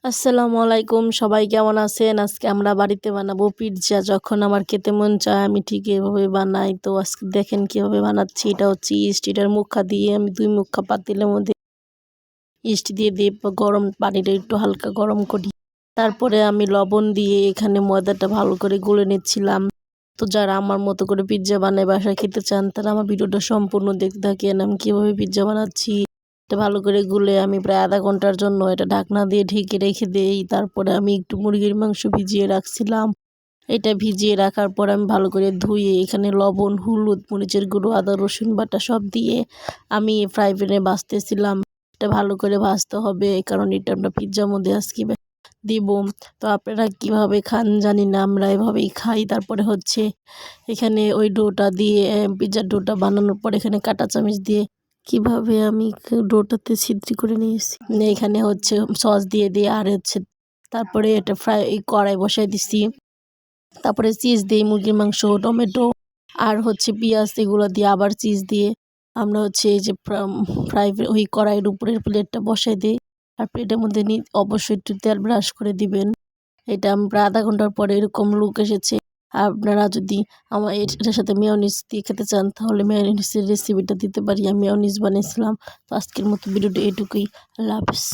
আসসালামু আলাইকুম, সবাই কেমন আছেন? আজকে আমরা বাড়িতে বানাবো পিৎজা। যখন আমার খেতে মন চায় আমি ঠিক এভাবে বানাই। তো আজকে দেখেন কিভাবে বানাচ্ছি। এটা হচ্ছে ইস্ট, এটার মুখা দিয়ে আমি 2 মুখা পাতিলের মধ্যে ইস্ট দিয়ে গরম পানিটা একটু হালকা গরম করি। তারপরে আমি লবণ দিয়ে এখানে ময়দাটা ভালো করে গুলে নিচ্ছিলাম। তো যারা আমার মতো করে পিৎজা বানায় বাসায় খেতে চান তারা আমার ভিডিওটা সম্পূর্ণ দেখতে থাকেন। আমি কীভাবে পিৎজা বানাচ্ছি এটা ভালো করে গুলে আমি প্রায় আধা ঘন্টার জন্য এটা ঢাকনা দিয়ে ঢেকে রেখে দেই। তারপরে আমি একটু মুরগির মাংস ভিজিয়ে রাখছিলাম। এটা ভিজিয়ে রাখার পর আমি ভালো করে ধুয়ে এখানে লবণ, হলুদ, মরিচের গুঁড়ো, আদা রসুন বাটা সব দিয়ে আমি ফ্রাই প্যানে ভাজতেছিলাম। এটা ভালো করে ভাজতে হবে, কারণ এটা আমরা পিৎজার মধ্যে আজকে দিব। তো আপনারা কিভাবে খান জানি না, আমরা এভাবেই খাই। তারপরে হচ্ছে এখানে ওই ডোটা দিয়ে পিৎজার ডোটা বানানোর পর এখানে কাঁটা চামচ দিয়ে কিভাবে আমি ডোটাতে ছিদ্র করে নিয়েছি। এখানে হচ্ছে সস দিয়ে আর হচ্ছে তারপরে এটা কড়াই বসাই দিছি। তারপরে চিজ দিই, মুরগির মাংস, টমেটো আর হচ্ছে পেঁয়াজ এগুলো দিয়ে আবার চিজ দিয়ে আমরা হচ্ছে এই যে ওই কড়াইয়ের উপরের প্লেটটা বসাই দিই। আর প্লেটের মধ্যে অবশ্যই একটু তেল ব্রাশ করে দিবেন। এটা আমরা আধা ঘন্টার পরে এরকম লুক এসেছে। আপনারা যদি আমার এটার সাথে মেয়োনিজ দিয়ে খেতে চান তাহলে মেয়োনিজের রেসিপিটা দিতে পারি। আমি মেয়োনিজ বানিয়েছিলাম। তো আজকের মতো ভিডিওটা এটুকুই। আল্লাহ হাফেজ।